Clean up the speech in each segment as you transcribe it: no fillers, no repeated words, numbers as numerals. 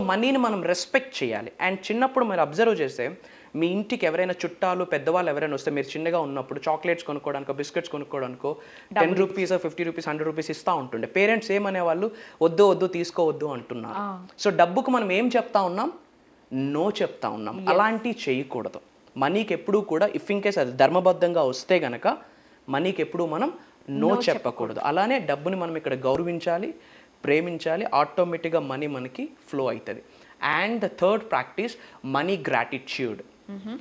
మనీని మనం రెస్పెక్ట్ చేయాలి. అండ్ చిన్నప్పుడు మీరు అబ్జర్వ్ చేస్తే మీ ఇంటికి ఎవరైనా చుట్టాలు పెద్దవాళ్ళు ఎవరైనా వస్తే మీరు చిన్నగా ఉన్నప్పుడు చాక్లెట్స్ కొనుక్కోవడానికో బిస్కెట్స్ కొనుక్కోవడానికో 10 రూపీస్ 50 రూపీస్ 100 రూపీస్ ఇస్తూ ఉంటుండే. పేరెంట్స్ ఏమనేవాళ్ళు, వద్దు వద్దు తీసుకోవద్దు అంటున్నారు. సో డబ్బుకు మనం ఏం చెప్తా ఉన్నాం, నో చెప్తా ఉన్నాం. అలాంటివి చేయకూడదు. మనీకి ఎప్పుడూ కూడా ఇఫ్ ఇన్ కేస్ అది ధర్మబద్ధంగా వస్తే గనక మనీకి ఎప్పుడూ మనం నో చెప్పకూడదు. అలానే డబ్బుని మనం ఇక్కడ గౌరవించాలి, ప్రేమించాలి. ఆటోమేటిక్గా మనీ మనకి ఫ్లో అవుతుంది. And the third practice money gratitude.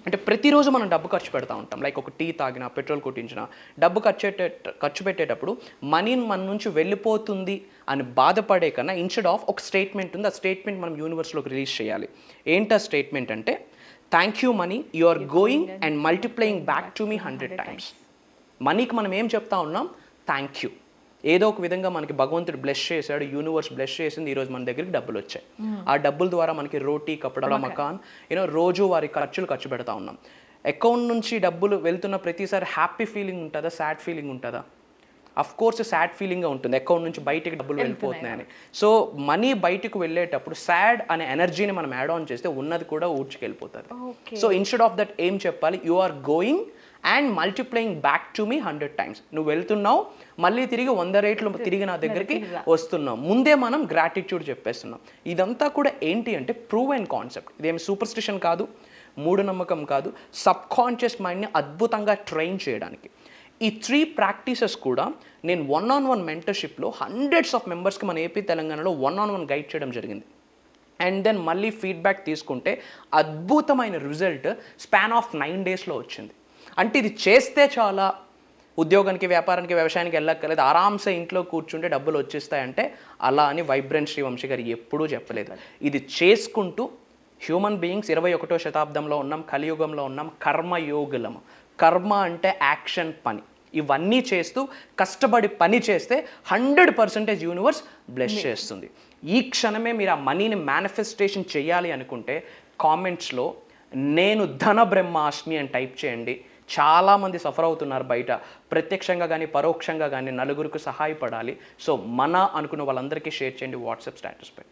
అంటే ప్రతిరోజు మనం డబ్బు ఖర్చు పెడతా ఉంటాం. లైక్ ఒక టీ తాగినా, పెట్రోల్ కొట్టించినా, డబ్బు ఖర్చు పెట్టేటప్పుడు మనీ మన నుంచి వెళ్ళిపోతుంది అని బాధపడే కన్నా ఇన్స్టెడ్ ఆఫ్ ఒక స్టేట్మెంట్ ఉంది. ఆ స్టేట్మెంట్ మనం యూనివర్స్లోకి రిలీజ్ చేయాలి. ఏంటా స్టేట్మెంట్ అంటే, thank you money, you are going and multiplying back to me 100 times. మనీకి మనం ఏం చెప్తా ఉన్నాం, థ్యాంక్ యూ. ఏదో ఒక విధంగా మనకి భగవంతుడు బ్లెస్ చేశాడు, యూనివర్స్ బ్లెస్ చేసింది, ఈరోజు మన దగ్గరికి డబ్బులు వచ్చాయి. ఆ డబ్బుల ద్వారా మనకి రోటీ, కపడా, మకాన్, రోజు వారి ఖర్చు పెడతా ఉన్నాం. అకౌంట్ నుంచి డబ్బులు వెళ్తున్న ప్రతిసారి హ్యాపీ ఫీలింగ్ ఉంటుందా, సాడ్ ఫీలింగ్ ఉంటుందా? అఫ్ కోర్స్ సాడ్ ఫీలింగ్గా ఉంటుంది, అకౌంట్ నుంచి బయటికి డబ్బులు వెళ్ళిపోతున్నాయని. సో మనీ బయటకు వెళ్ళేటప్పుడు సాడ్ అనే ఎనర్జీని మనం యాడ్ ఆన్ చేస్తే ఉన్నది కూడా ఊడ్చుకెళ్ళిపోతుంది. సో ఇన్స్టెడ్ ఆఫ్ దట్ ఏం చెప్పాలి, you are going and multiplying back to me 100 times. నువ్వు వెళ్తున్నావు, మళ్ళీ తిరిగి 100 రెట్లు తిరిగి నా దగ్గరికి వస్తున్నావు. ముందే మనం గ్రాటిట్యూడ్ చెప్పేస్తున్నాం. ఇదంతా కూడా ఏంటి అంటే ప్రూవ్ అండ్ కాన్సెప్ట్. ఇదేమి సూపర్స్టిషన్ కాదు, మూఢనమ్మకం కాదు, సబ్ కాన్షియస్ మైండ్ని అద్భుతంగా ట్రైన్ చేయడానికి. ఈ 3 ప్రాక్టీసెస్ కూడా నేను 1-on-1 మెంటర్షిప్లో హండ్రెడ్స్ ఆఫ్ మెంబర్స్కి మన ఏపీ తెలంగాణలో 1-on-1 గైడ్ చేయడం జరిగింది. అండ్ దెన్ మళ్ళీ ఫీడ్బ్యాక్ తీసుకుంటే అద్భుతమైన రిజల్ట్ స్పాన్ ఆఫ్ 9 daysలో వచ్చింది. అంటే ఇది చేస్తే చాలా, ఉద్యోగానికి, వ్యాపారానికి, వ్యవసాయానికి వెళ్ళక్కర్లేదు, ఆరామ్సే ఇంట్లో కూర్చుంటే డబ్బులు వచ్చేస్తాయంటే అలా అని వైబ్రెంట్ శ్రీవంశీ గారు ఎప్పుడూ చెప్పలేదు. ఇది చేసుకుంటూ హ్యూమన్ బీయింగ్స్ 21వ శతాబ్దంలో ఉన్నాం, కలియుగంలో ఉన్నాం, కర్మయోగులము. కర్మ అంటే యాక్షన్, పని. ఇవన్నీ చేస్తూ కష్టపడి పని చేస్తే 100% యూనివర్స్ బ్లెస్ చేస్తుంది. ఈ క్షణమే మీరు ఆ మనీని మేనిఫెస్టేషన్ చేయాలి అనుకుంటే కామెంట్స్లో నేను ధన బ్రహ్మాస్మి అని టైప్ చేయండి. చాలామంది సఫర్ అవుతున్నారు బయట, ప్రత్యక్షంగా కానీ పరోక్షంగా కానీ నలుగురికి సహాయపడాలి. సో మన అనుకున్న వాళ్ళందరికీ షేర్ చేయండి, వాట్సాప్ స్టేటస్ పెట్టి.